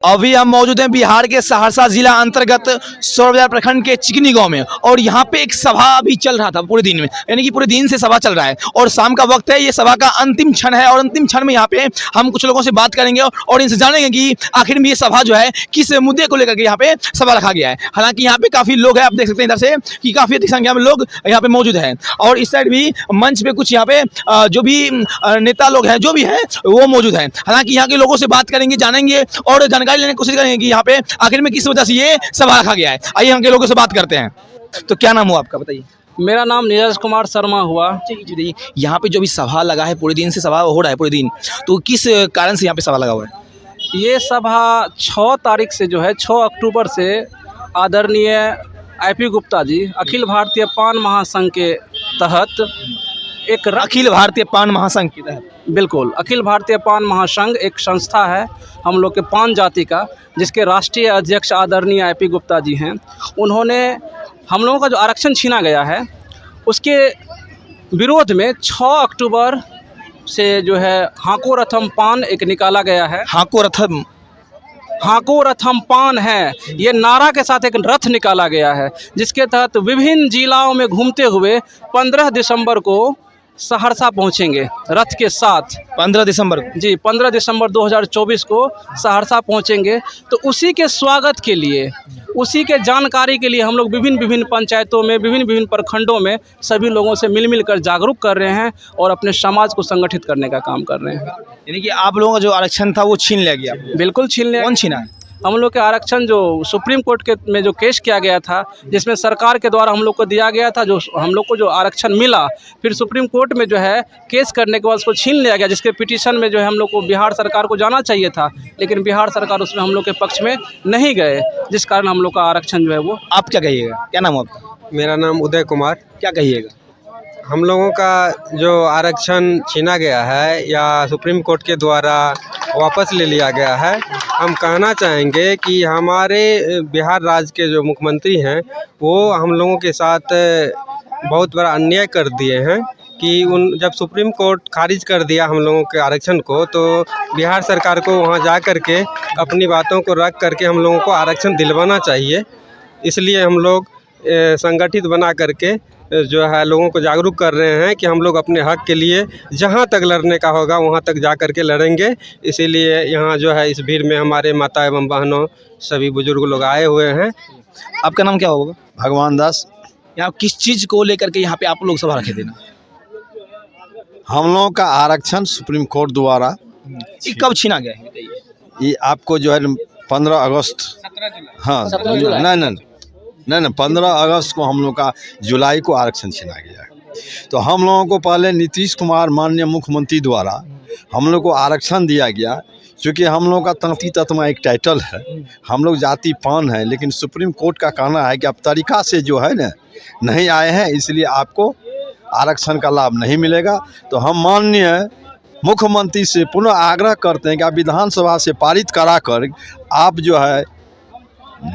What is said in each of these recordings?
अभी हम मौजूद हैं बिहार के सहरसा जिला अंतर्गत सौर बाजार प्रखंड के चिकनी गांव में, और यहाँ पे एक सभा अभी चल रहा था पूरे दिन में, यानी कि पूरे दिन से सभा चल रहा है और शाम का वक्त है। ये सभा का अंतिम क्षण है और अंतिम क्षण में यहाँ पे हम कुछ लोगों से बात करेंगे और इनसे जानेंगे कि आखिर में ये सभा जो है किस मुद्दे को लेकर के यहाँ पे सभा रखा गया है। हालांकि यहाँ पे काफी लोग हैं, आप देख सकते हैं इधर से कि काफी अधिक संख्या में लोग यहाँ पे मौजूद हैं, और इस साइड भी मंच पे कुछ यहाँ पे जो भी नेता लोग हैं जो भी हैं वो मौजूद हैं। हालांकि यहाँ के लोगों से बात करेंगे, जानेंगे और जानकारी लेने की कोशिश करेंगे कि यहाँ पे आखिर में किस वजह से ये सभा रखा गया है। आइए यहाँ के लोगों से बात करते हैं। तो क्या नाम हुआ आपका, बताइए। मेरा नाम नीरज कुमार शर्मा हुआ। जी, यहाँ पे जो भी सभा लगा है, पूरे दिन से सभा हो रहा है पूरे दिन, तो किस कारण से यहाँ पे सभा लगा हुआ है? ये सभा 6 तारीख से जो है 6 अक्टूबर से आदरणीय IP गुप्ता जी अखिल भारतीय पान महासंघ के तहत एक अखिल भारतीय पान महासंघ के तहत, बिल्कुल अखिल भारतीय पान महासंघ एक संस्था है हम लोग के पान जाति का, जिसके राष्ट्रीय अध्यक्ष आदरणीय IP गुप्ता जी हैं। उन्होंने हम लोगों का जो आरक्षण छीना गया है उसके विरोध में 6 अक्टूबर से जो है हाको रथम पान एक निकाला गया है। हाको रथम पान है, ये नारा के साथ एक रथ निकाला गया है, जिसके तहत विभिन्न जिलाओं में घूमते हुए 15 दिसंबर को सहरसा पहुंचेंगे रथ के साथ। 15 दिसंबर को? जी, 15 दिसंबर 2024 को सहरसा पहुंचेंगे। तो उसी के स्वागत के लिए, उसी के जानकारी के लिए हम लोग विभिन्न पंचायतों में, विभिन्न प्रखंडों में सभी लोगों से मिल कर जागरूक कर रहे हैं और अपने समाज को संगठित करने का काम कर रहे हैं। यानी कि आप लोगों का जो आरक्षण था वो छीन लिया गया? बिल्कुल छीन लिया। कौन छीना है? हम लोग के आरक्षण जो सुप्रीम कोर्ट के में जो केस किया गया था, जिसमें सरकार के द्वारा हम लोग को दिया गया था, जो हम लोग को जो आरक्षण मिला, फिर सुप्रीम कोर्ट में जो है केस करने के बाद उसको छीन लिया गया, जिसके पिटीशन में जो है हम लोग को बिहार सरकार को जाना चाहिए था, लेकिन बिहार सरकार उसमें हम लोग के पक्ष में नहीं गए, जिस कारण हम लोग का आरक्षण जो है वो। आप क्या कहिएगा, क्या नाम है आपका? मेरा नाम उदय कुमार। क्या कहिएगा? हम लोगों का जो आरक्षण छीना गया है या सुप्रीम कोर्ट के द्वारा वापस ले लिया गया है, हम कहना चाहेंगे कि हमारे बिहार राज्य के जो मुख्यमंत्री हैं वो हम लोगों के साथ बहुत बड़ा अन्याय कर दिए हैं कि जब सुप्रीम कोर्ट खारिज कर दिया हम लोगों के आरक्षण को, तो बिहार सरकार को वहां जा कर के अपनी बातों को रख करके हम लोगों को आरक्षण दिलवाना चाहिए। इसलिए हम लोग संगठित बना करके जो है लोगों को जागरूक कर रहे हैं कि हम लोग अपने हक के लिए जहां तक लड़ने का होगा वहां तक जा कर के लड़ेंगे। इसीलिए यहाँ जो है इस भीड़ में हमारे माता एवं बहनों सभी बुजुर्ग लोग आए हुए हैं। आपका नाम क्या होगा? भगवान दास। यहाँ किस चीज़ को लेकर के यहाँ पे आप लोग सभा रखे थे ना? हम लोगों का आरक्षण सुप्रीम कोर्ट द्वारा ये कब छीना गया है, बताइए। ये आपको जो है 15 अगस्त, हाँ नहीं 15 अगस्त को हम लोग का जुलाई को आरक्षण छीना गया है। तो हम लोगों को पहले नीतीश कुमार माननीय मुख्यमंत्री द्वारा हम लोग को आरक्षण दिया गया, क्योंकि हम लोग का तंती तत्मा एक टाइटल है, हम लोग जाति पान है, लेकिन सुप्रीम कोर्ट का कहना है कि आप तरीका से जो है ना नहीं आए हैं, इसलिए आपको आरक्षण का लाभ नहीं मिलेगा। तो हम माननीय मुख्यमंत्री से पुनः आग्रह करते हैं कि आप विधानसभा से पारित कराकर आप जो है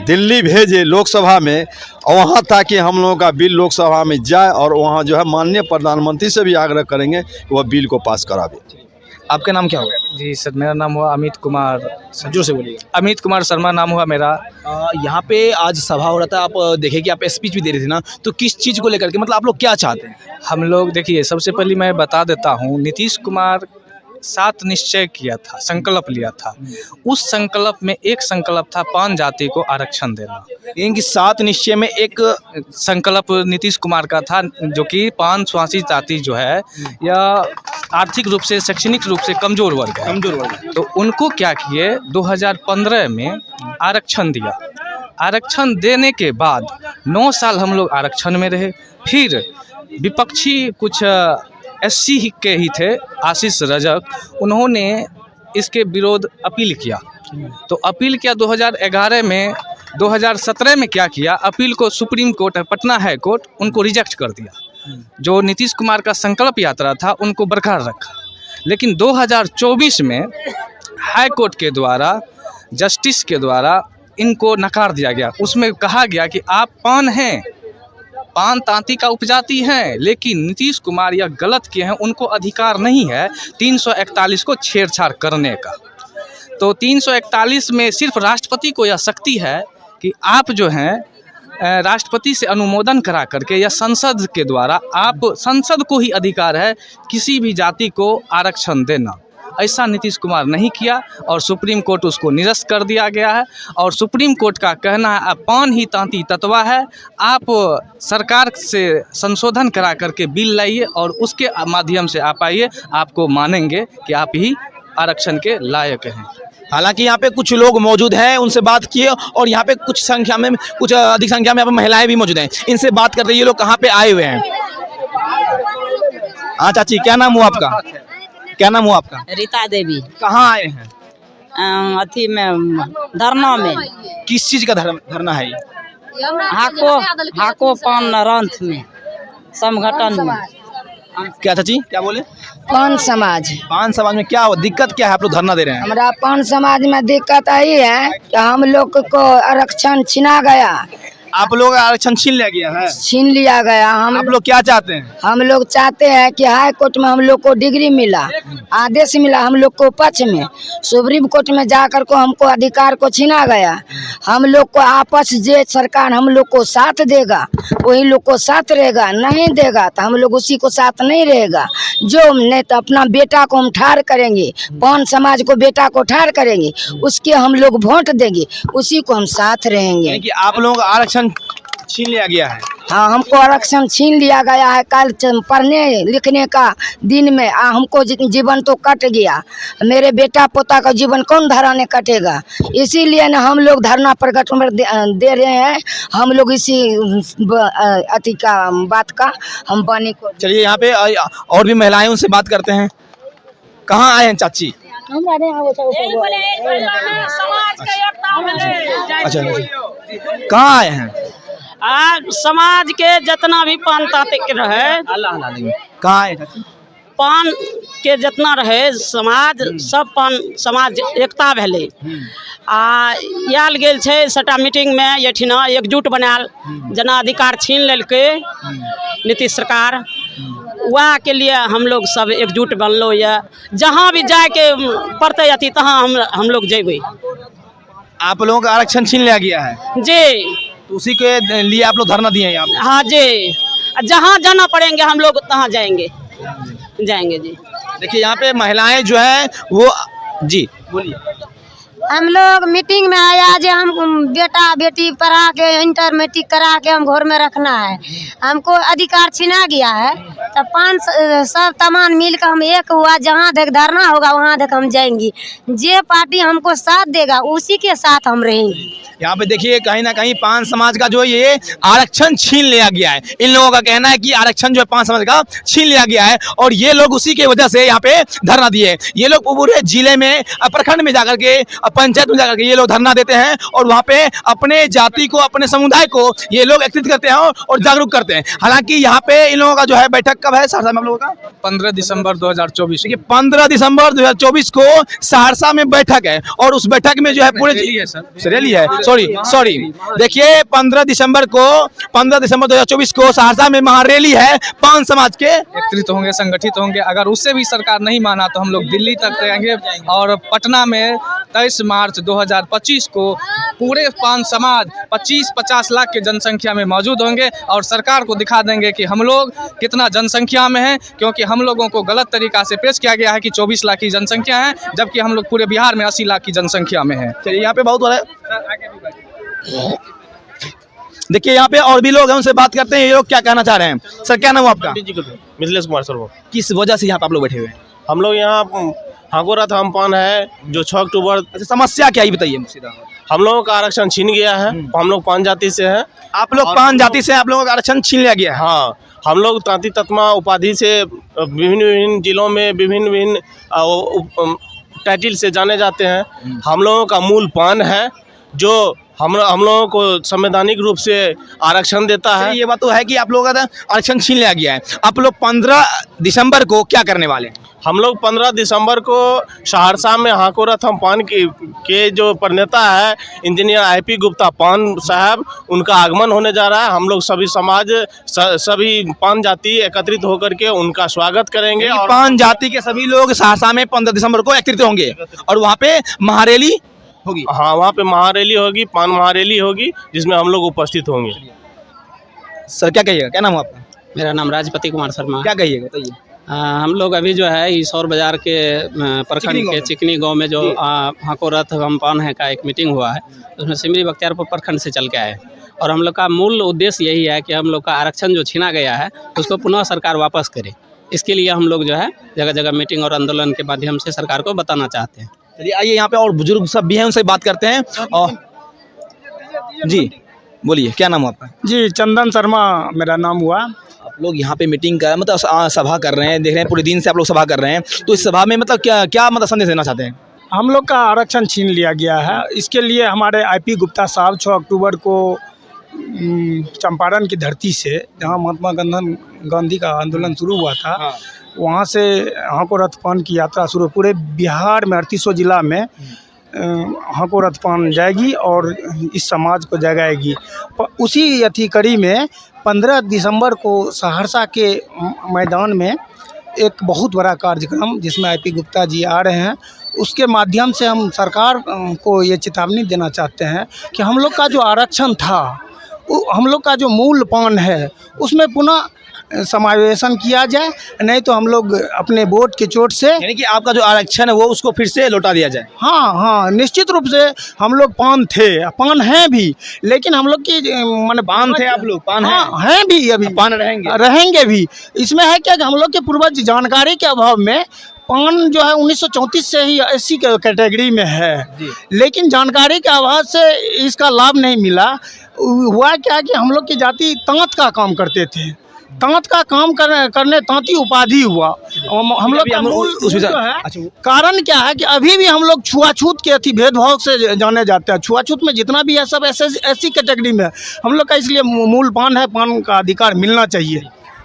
दिल्ली भेजे लोकसभा में, और वहाँ ताकि हम लोगों का बिल लोकसभा में जाए, और वहाँ जो है माननीय प्रधानमंत्री से भी आग्रह करेंगे कि वह बिल को पास करावे। आपका नाम क्या होगा? जी सर, मेरा नाम हुआ अमित कुमार। जोर से बोलिए। अमित कुमार शर्मा नाम हुआ मेरा। यहाँ पे आज सभा हो रहा था, आप देखे कि आप स्पीच भी दे रहे थे ना, तो किस चीज़ को लेकर के, मतलब आप लोग क्या चाहते हैं? हम लोग देखिए, सबसे पहले मैं बता देता हूँ, नीतीश कुमार 7 निश्चय किया था, संकल्प लिया था। उस संकल्प में एक संकल्प था पान जाति को आरक्षण देना। इनकी 7 निश्चय में एक संकल्प नीतीश कुमार का था, जो कि पान स्वासी जाति जो है या आर्थिक रूप से, शैक्षणिक रूप से कमजोर वर्ग है, तो उनको क्या किए, 2015 में आरक्षण दिया। आरक्षण देने के बाद 9 साल हम लोग आरक्षण में रहे। फिर विपक्षी कुछ SC के ही थे, आशीष रजक, उन्होंने इसके विरोध अपील किया। तो अपील किया 2011 में, 2017 में क्या किया, अपील को supreme court, Patna high court उनको रिजेक्ट कर दिया। जो नीतीश कुमार का संकल्प यात्रा था उनको बरकरार रखा। लेकिन 2024 में हाई कोर्ट के द्वारा, जस्टिस के द्वारा इनको नकार दिया गया। उसमें कहा गया कि आप पान हैं, पान तांती का उपजाति हैं, लेकिन नीतीश कुमार यह गलत किए हैं, उनको अधिकार नहीं है 341 को छेड़छाड़ करने का। तो 341 में सिर्फ राष्ट्रपति को यह शक्ति है कि आप जो हैं राष्ट्रपति से अनुमोदन करा करके या संसद के द्वारा आप संसद को ही अधिकार है किसी भी जाति को आरक्षण देना। ऐसा नीतीश कुमार नहीं किया और सुप्रीम कोर्ट उसको निरस्त कर दिया गया है। और सुप्रीम कोर्ट का कहना है अब पान ही तांती ततवा है, आप सरकार से संशोधन करा करके बिल लाइए और उसके माध्यम से आप आइए, आपको मानेंगे कि आप ही आरक्षण के लायक हैं। हालांकि यहाँ पे कुछ लोग मौजूद हैं, उनसे बात किए और यहाँ पे कुछ अधिक संख्या में यहाँ पे महिलाएं भी मौजूद हैं, इनसे बात करते हैं। ये लोग कहाँ पे आए हुए हैं? हाँ चाची, क्या नाम हुआ आपका? क्या नाम हुआ आपका? रीता देवी। कहाँ आए हैं? अथी में धरना में। किस चीज का धरना है ये? हाको पान रंथ में संगठन में। क्या चाची, क्या बोले? पान समाज। पान समाज में क्या हुआ? दिक्कत क्या है? आप लोग धरना दे रहे हैं? हमारा पान समाज में दिक्कत आई है कि हम लोग को आरक्षण छीना गया। आप लोग आरक्षण छीन लिया गया है? छीन लिया गया। आप लोग क्या चाहते हैं? हम लोग चाहते हैं कि हाई कोर्ट में हम लोग को डिग्री मिला, आदेश मिला हम लोग को पक्ष में। सुप्रीम कोर्ट में जाकर को हमको अधिकार को छीना गया। हम लोग को आपस जे सरकार हम लोग को साथ देगा वही लोग को साथ रहेगा, नहीं देगा तो हम लोग उसी को साथ नहीं रहेगा। जो नहीं तो अपना बेटा को हम ठार करेंगे, पान समाज को बेटा को ठार करेंगे, उसके हम लोग वोट देंगे, उसी को हम साथ रहेंगे। कि आप लोगों का आरक्षण छीन लिया गया है? हाँ, हमको आरक्षण छीन लिया गया है। कल पढ़ने लिखने का दिन में हमको जीवन तो कट गया, मेरे बेटा पोता का जीवन कौन धरा ने कटेगा। इसीलिए ना हम लोग धरना प्रकट दे रहे हैं। हम लोग इसी अति का बात का हम बनी को। चलिए यहाँ पे और भी महिलाएं, उनसे बात करते हैं। कहाँ आए हैं चाची? अच्छा, कहाँ आए हैं? समाज के जितना भी पान तांत्रिक रहे, कहाँ आए चाची? पान के जितना रहे समाज, सब पान समाज एकता भेले। आयल गेल छै सटा मीटिंग में एठिना एकजुट बनायल, जना अधिकार छीन लेलकै नीतीश सरकार, वह के लिए हम लोग सब एकजुट बनलो ये। जहाँ भी जाए के पड़ते अति तहाँ हम लोग जेबे। आप लोगों का आरक्षण छीन लिया गया है जी, तो उसी के लिए आप लोग धरना दिए हैं यहाँ पे? हाँ जी, जहाँ जाना पड़ेंगे हम लोग तहाँ जाएंगे जी। देखिए यहाँ पे महिलाएं जो है वो, जी बोलिए। हम लोग मीटिंग में आया जे हम बेटा बेटी पढ़ा के इंटर मैट्रिक करा के हम घर में रखना है, हमको अधिकार छीना गया है। तो सब तमाम मिल कर हम एक हुआ, जहाँ तक धरना होगा वहाँ तक हम जाएंगे। जे पार्टी हमको साथ देगा उसी के साथ हम रहेंगे। यहाँ पे देखिए कहीं ना कहीं पान समाज का जो ये आरक्षण छीन लिया गया है। इन लोगों का कहना है कि आरक्षण जो है पान समाज का छीन लिया गया है और ये लोग उसी की वजह से यहाँ पे धरना दिए। ये लोग पूरे जिले में, प्रखंड में जाकर के, पंचायत में जाकर के ये लोग धरना देते हैं और वहाँ पे अपने जाति को, अपने समुदाय को ये लोग एकत्रित करते हैं और जागरूक करते हैं। हालांकि यहाँ पे इन लोगों का जो है बैठक कब है सहरसा में आप लोगों का? 15 दिसंबर 2024। 15 दिसंबर 2024 को सहरसा में बैठक है और उस बैठक में जो है पूरे रैली है, सॉरी देखिए 15 दिसंबर 2024 को सहरसा में महारैली है। पान समाज के एकत्रित होंगे, संगठित होंगे। अगर उससे भी सरकार नहीं माना तो हम लोग दिल्ली तक जाएंगे और पटना में 23 मार्च 2025 को पूरे पान समाज 25-50 लाख के जनसंख्या में मौजूद होंगे और सरकार को दिखा देंगे कि हम लोग कितना जनसंख्या में हैं, क्योंकि हम लोगों को गलत तरीका से पेश किया गया है कि 24 लाख की जनसंख्या है, जबकि हम लोग पूरे बिहार में 80 लाख की जनसंख्या में हैं। चलिए यहाँ पे बहुत बड़ा देखिए यहाँ पे और भी लोग हैं, उनसे बात करते हैं। ये लोग क्या कहना चाह रहे हैं? सर क्या नाम है आपका? मिथिलेश कुमार सर। किस वजह से यहाँ पे आप लोग बैठे हुए हैं? हम लोग यहाँ हागोरा धाम पान है जो 6 अक्टूबर। अच्छा, समस्या क्या है बताइए मुझे। हम लोगों का आरक्षण छीन गया है। हम लोग पान जाति से हैं। आप लोग पान जाति से, आप लोगों का आरक्षण छीन लिया गया है? हाँ, हम लोग तांती तत्मा उपाधि से विभिन्न जिलों में विभिन्न टाइटल से जाने जाते हैं। हम लोगों का मूल पान है जो हम लोगों को संवैधानिक रूप से आरक्षण देता है। ये बात तो है कि आप लोगों का आरक्षण छीन लिया गया है। आप लोग 15 दिसंबर को क्या करने वाले हैं? हम लोग 15 दिसंबर को सहरसा में हाकोरथ पान के जो प्रणेता है इंजीनियर IP गुप्ता पान साहब, उनका आगमन होने जा रहा है। हम लोग सभी समाज सभी पान जाति एकत्रित होकर के उनका स्वागत करेंगे। और पान जाति के सभी लोग सहरसा में 15 दिसंबर को एकत्रित होंगे और वहाँ पे महारैली होगी। हाँ, वहाँ पे महारैली होगी, पान महारैली होगी, जिसमें हम लोग उपस्थित होंगे। सर क्या कहिएगा, क्या नाम है आपका? मेरा नाम राजपति कुमार शर्मा। क्या कहिएगा बताइए। हम लोग अभी जो है ईश्वर बाजार के प्रखंड के चिकनी गांव में जो हाकोरथ पान है का एक मीटिंग हुआ है, उसमें सिमरी बख्तियारपुर प्रखंड से चल के आए और हम लोग का मूल उद्देश्य यही है कि हम लोग का आरक्षण जो छीना गया है उसको पुनः सरकार वापस करे। इसके लिए हम लोग जो है जगह जगह मीटिंग और आंदोलन के माध्यम से सरकार को बताना चाहते हैं। चलिए आइए, यहाँ पे और बुजुर्ग सब भी हैं, उनसे बात करते हैं। और जी बोलिए, क्या नाम है आपका? जी चंदन शर्मा मेरा नाम हुआ। आप लोग यहाँ पे मीटिंग कर मतलब सभा कर रहे हैं, देख रहे हैं पूरे दिन से आप लोग सभा कर रहे हैं, तो इस सभा में मतलब क्या मतलब संदेश देना चाहते हैं? हम लोग का आरक्षण छीन लिया गया है, इसके लिए हमारे IP गुप्ता साहब 6 अक्टूबर को चंपारण की धरती से, जहाँ महात्मा गांधी का आंदोलन शुरू हुआ था, वहाँ से हाकोरथ पान की यात्रा शुरू, पूरे बिहार में 3800 जिला में हाकोरथ पान जाएगी और इस समाज को जगाएगी। उसी अथी कड़ी में 15 दिसंबर को सहरसा के मैदान में एक बहुत बड़ा कार्यक्रम जिसमें IP गुप्ता जी आ रहे हैं, उसके माध्यम से हम सरकार को ये चेतावनी देना चाहते हैं कि हम लोग का जो आरक्षण था, हम लोग का जो मूल पान है, उसमें पुनः समावेशन किया जाए, नहीं तो हम लोग अपने वोट के चोट से, यानी कि आपका जो आरक्षण है वो उसको फिर से लौटा दिया जाए। हाँ, निश्चित रूप से हम लोग पान थे, पान हैं भी, लेकिन हम लोग की माने पान थे, आप लोग पान हैं भी, अभी पान रहेंगे भी। इसमें है क्या कि हम लोग के पूर्वज जानकारी के अभाव में पान जो है 1934 से ही SC कैटेगरी में है, लेकिन जानकारी के अभाव से इसका लाभ नहीं मिला। हुआ क्या कि हम लोग की जाति तांत का काम करते थे, तांत का काम करने तांती उपाधि हुआ। हम लोग का मूल जो है कारण क्या है कि अभी भी हम लोग छुआछूत के अति भेदभाव से जाने जाते हैं। छुआछूत में जितना भी है सब SC कैटेगरी में हम लोग का, इसलिए मूल पान है, पान का अधिकार मिलना चाहिए।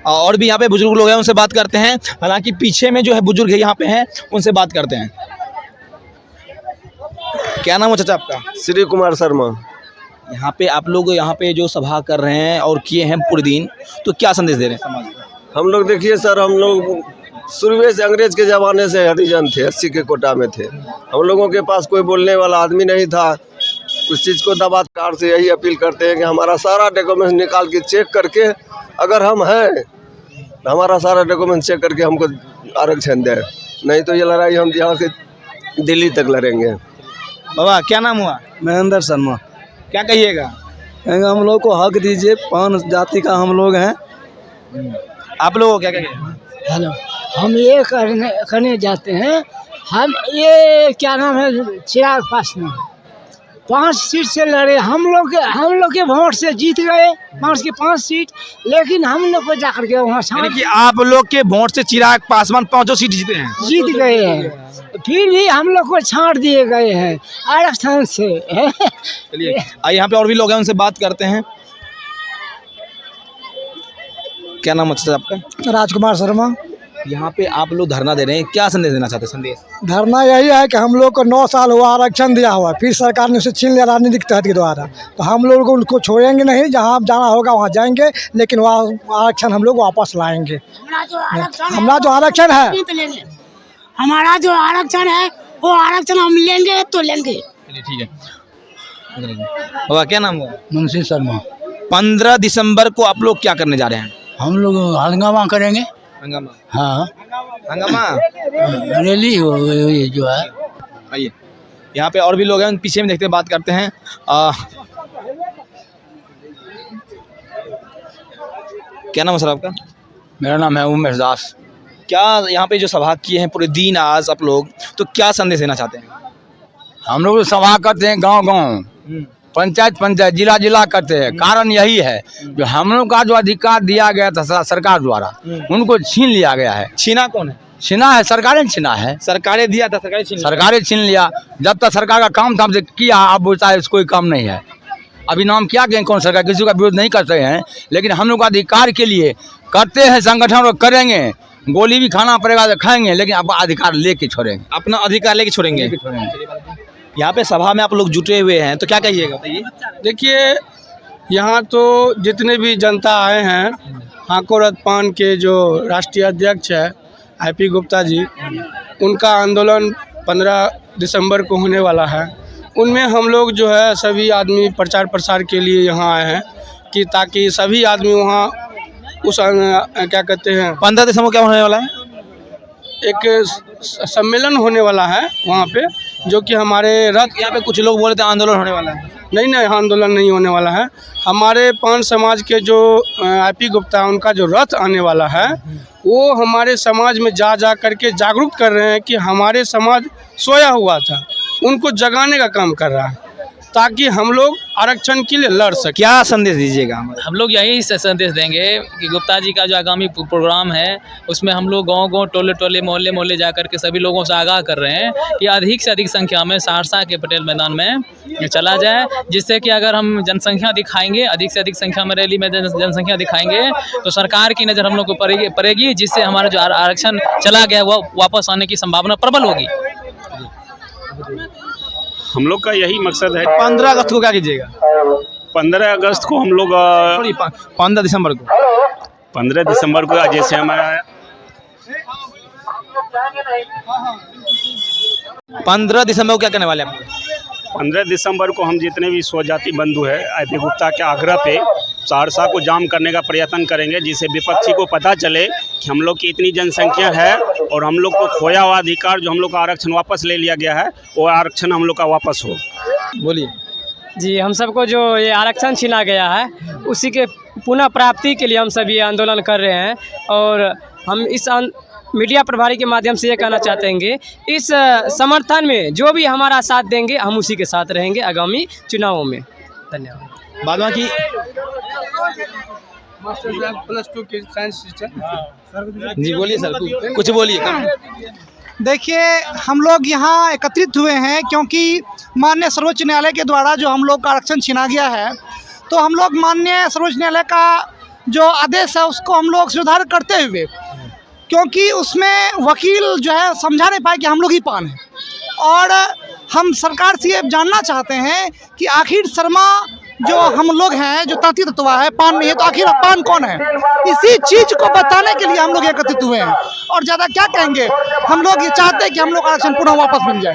और भी यहाँ पे बुजुर्ग लोग हैं, उनसे बात करते हैं। हालांकि पीछे में जो है बुजुर्ग यहाँ पे हैं, उनसे बात करते हैं। क्या नाम है चाचा आपका? श्री कुमार शर्मा। यहाँ पे आप लोग यहाँ पे जो सभा कर रहे हैं और किए हैं पूरे दिन, तो क्या संदेश दे रहे हैं समाज को? हम लोग देखिए सर, हम लोग शुरू से अंग्रेज के ज़माने से हरिजन थे, 80 के कोटा में थे। हम लोगों के पास कोई बोलने वाला आदमी नहीं था। उस चीज़ को दबा कार से यही अपील करते हैं कि हमारा सारा डॉक्यूमेंट निकाल के चेक करके, अगर हम हैं तो हमारा सारा डॉक्यूमेंट चेक करके हमको आरक्षण दें, नहीं तो ये लड़ाई हम यहाँ से दिल्ली तक लड़ेंगे। बाबा क्या नाम हुआ? महेंद्र शर्मा। क्या कहिएगा? हम लोग को हक दीजिए, पान जाति का हम लोग हैं। आप लोगों को क्या कहिएगा? हेलो, हम ये करने जाते हैं, हम ये क्या नाम है, चिराग पासवान 5 सीट से लड़े, हम लोग के वोट से जीत गए 5 सीट, लेकिन हम लोग को जाकर के वहाँ कि आप लोग के वोट से चिराग पासवान 5 सीट जीत गए हैं, फिर भी हम लोग को छांट दिए गए हैं आरक्षण से। चलिए यहाँ पे और भी लोग हैं, उनसे बात करते हैं। क्या नाम है आपका? राजकुमार शर्मा। यहाँ पे आप लोग धरना दे रहे हैं, क्या संदेश देना चाहते हैं? संदेश धरना यही है कि हम लोग को 9 साल हुआ आरक्षण दिया हुआ, फिर सरकार ने उसे छीन लिया राजनीतिक तहत के द्वारा, तो हम लोग उनको छोड़ेंगे नहीं, जहाँ जाना होगा वहाँ जाएंगे, लेकिन वहाँ आरक्षण हम लोग वापस लाएंगे। हमारा जो आरक्षण है, हमारा जो आरक्षण है वो आरक्षण हम लेंगे तो लेंगे। चलिए ठीक है। बाबा क्या नाम हुआ? मुंशी शर्मा। 15 दिसंबर को आप लोग क्या करने जा रहे हैं? हम लोग हंगामा करेंगे। हंगामा? हाँ, हंगामा रैली जो है। आइए यहाँ पे और भी लोग हैं, पीछे में देखते हैं, बात करते हैं। क्या नाम है सर आपका? मेरा नाम है उमेश दास। क्या यहाँ पे जो सभा किए हैं पूरे दिन आज आप लोग, तो क्या संदेश देना चाहते हैं? हम लोग सभा करते हैं गांव-गांव, पंचायत जिला करते हैं। कारण यही है जो हम लोग का जो अधिकार दिया गया था सरकार द्वारा, उनको छीन लिया गया है। छीना कौन है? छीना है सरकारें, छीना है। सरकारें दिया था, सरकारें छीन लिया। जब तक सरकार का काम था हमसे किया, अब बोलता है कोई काम नहीं है। अभी नाम क्या कहें कौन सरकार, किसी का विरोध नहीं करते हैं, लेकिन हम लोग का अधिकार के लिए करते हैं संगठन और करेंगे। गोली भी खाना पड़ेगा तो खाएंगे, लेकिन अपना अधिकार लेके छोड़ेंगे, अपना अधिकार लेके छोड़ेंगे। यहाँ पे सभा में आप लोग जुटे हुए हैं, तो क्या कहिएगा बताइए। देखिए, यहाँ तो जितने भी जनता आए हैं, हाको रतपान के जो राष्ट्रीय अध्यक्ष है IP गुप्ता जी, उनका आंदोलन 15 दिसंबर को होने वाला है। उनमें हम लोग जो है सभी आदमी प्रचार प्रसार के लिए यहाँ आए हैं कि ताकि सभी आदमी वहाँ उस क्या कहते हैं 15 दिसंबर क्या होने वाला है? एक सम्मेलन होने वाला है वहाँ पे, जो कि हमारे रथ, यहाँ पे कुछ लोग बोलते हैं आंदोलन होने वाला है। नहीं आंदोलन नहीं होने वाला है। हमारे पान समाज के जो IP गुप्ता उनका जो रथ आने वाला है, वो हमारे समाज में जा करके जागरूक कर रहे हैं कि हमारे समाज सोया हुआ था, उनको जगाने का काम कर रहा है ताकि हम लोग आरक्षण के लिए लड़ सकें। क्या संदेश दीजिएगा? हम लोग यही संदेश देंगे कि गुप्ता जी का जो आगामी प्रोग्राम है उसमें हम लोग गांव-गांव, टोले-टोले, मोहल्ले-मोहल्ले जा कर के सभी लोगों से आगाह कर रहे हैं कि अधिक से अधिक संख्या में सहरसा के पटेल मैदान में चला जाए, जिससे कि अगर हम जनसंख्या दिखाएंगे, अधिक से अधिक संख्या में रैली में जनसंख्या दिखाएंगे तो सरकार की नज़र हम लोग को पड़ेगी, जिससे हमारा जो आरक्षण चला गया वो वापस आने की संभावना प्रबल होगी। हम लोग का यही मकसद है। 15 अगस्त को क्या कीजिएगा? 15 अगस्त को हम लोग 15 दिसंबर को 15 दिसंबर को जैसे हमारा 15 दिसंबर को क्या करने वाले हैं? 15 दिसंबर को हम जितने भी स्वजाति बंधु है IP गुप्ता के आग्रह पे सहरसा को जाम करने का प्रयत्न करेंगे, जिससे विपक्षी को पता चले कि हम लोग की इतनी जनसंख्या है और हम लोग को खोया हुआ अधिकार जो हम लोग का आरक्षण वापस ले लिया गया है, वो आरक्षण हम लोग का वापस हो। बोलिए जी। हम सबको जो ये आरक्षण छीना गया है उसी के पुनः प्राप्ति के लिए हम सब ये आंदोलन कर रहे हैं, और हम इस मीडिया प्रभारी के माध्यम से ये कहना चाहते हैं, इस समर्थन में जो भी हमारा साथ देंगे हम उसी के साथ रहेंगे आगामी चुनावों में। धन्यवाद। बाद बाकी +2 के साइंस टीचर जी बोलिए सर, कुछ बोलिए। देखिए, हम लोग यहाँ एकत्रित हुए हैं क्योंकि माननीय सर्वोच्च न्यायालय के द्वारा जो हम लोग का आरक्षण छीना गया है, तो हम लोग माननीय सर्वोच्च न्यायालय का जो आदेश है उसको हम लोग सुधार करते हुए, क्योंकि उसमें वकील जो है समझा नहीं पाए कि हम लोग ही पान हैं, और हम सरकार से ये जानना चाहते हैं कि आखिर शर्मा जो हम लोग हैं, जो तृतीय तत्वा है, पान नहीं है, तो आखिर पान कौन है? इसी चीज़ को बताने के लिए हम लोग एकत्रित हुए हैं, और ज़्यादा क्या कहेंगे। हम लोग ये चाहते हैं कि हम लोग आरक्षण पुनः वापस मिल जाए।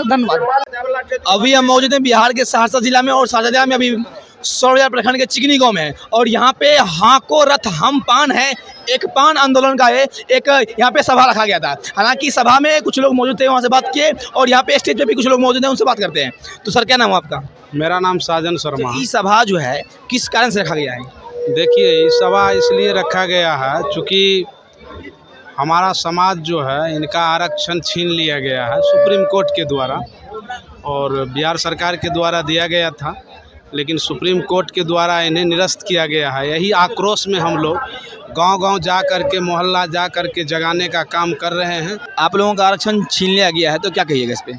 धन्यवाद। अभी हम मौजूद हैं बिहार के सहरसा जिला में, और सहरसा जिला में अभी सौरबाजार प्रखंड के चिकनी गांव में है, और यहाँ पे हाको रथ हम पान है, एक पान आंदोलन का है, एक यहाँ पे सभा रखा गया था। हालांकि सभा में कुछ लोग मौजूद थे, वहाँ से बात किए, और यहाँ पे स्टेज पे भी कुछ लोग मौजूद हैं, उनसे बात करते हैं। तो सर, क्या नाम है आपका? मेरा नाम साजन शर्मा। ये सभा जो है किस कारण से रखा गया है? देखिए, ये सभा इसलिए रखा गया है चूँकि हमारा समाज जो है, इनका आरक्षण छीन लिया गया है सुप्रीम कोर्ट के द्वारा, और बिहार सरकार के द्वारा दिया गया था, लेकिन सुप्रीम कोर्ट के द्वारा इन्हें निरस्त किया गया है। यही आक्रोश में हम लोग गांव-गांव जा कर के, मोहल्ला जा कर के जगाने का काम कर रहे हैं। आप लोगों का आरक्षण छीन लिया गया है, तो क्या कहिएगा इस पर?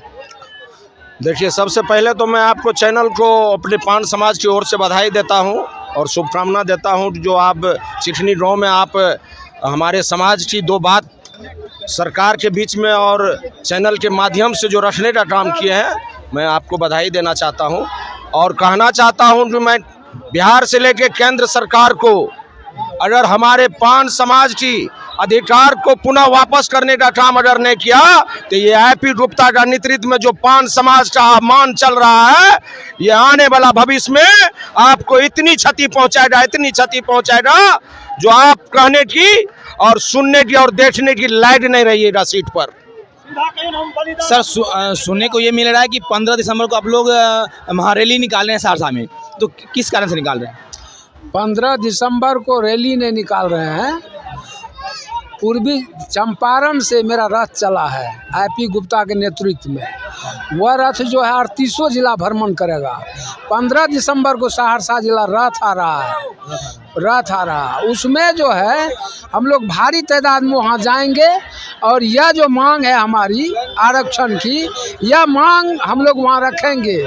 देखिए, सबसे पहले तो मैं आपको चैनल को अपने पान समाज की ओर से बधाई देता हूं और शुभकामना देता हूं, जो आप चिकनी गाँव में आप हमारे समाज की दो बात सरकार के बीच में और चैनल के माध्यम से जो रखने का काम किए हैं, मैं आपको बधाई देना चाहता हूं, और कहना चाहता हूं कि मैं बिहार से लेकर केंद्र सरकार को, अगर हमारे पान समाज की अधिकार को पुनः वापस करने का काम अगर नहीं किया, तो ये IP गुप्ता का नेतृत्व में जो पान समाज का अपमान चल रहा है, ये आने वाला भविष्य में आपको इतनी क्षति पहुंचाएगा जो आप कहने की और सुनने की और देखने की लायक नहीं रहिएगा सीट पर। सर, सुनने को ये मिल रहा है कि 15 दिसंबर को आप लोग महारैली निकाल रहे हैं सहरसा में, तो किस कारण से निकाल रहे हैं? 15 दिसंबर को रैली नहीं निकाल रहे हैं, पूर्वी चंपारण से मेरा रथ चला है IP गुप्ता के नेतृत्व में। वह रथ जो है 38 जिला भ्रमण करेगा। 15 दिसंबर को सहरसा जिला रथ आ रहा है, उसमें जो है हम लोग भारी तादाद में वहाँ जाएंगे, और यह जो मांग है हमारी आरक्षण की, यह मांग हम लोग वहाँ रखेंगे।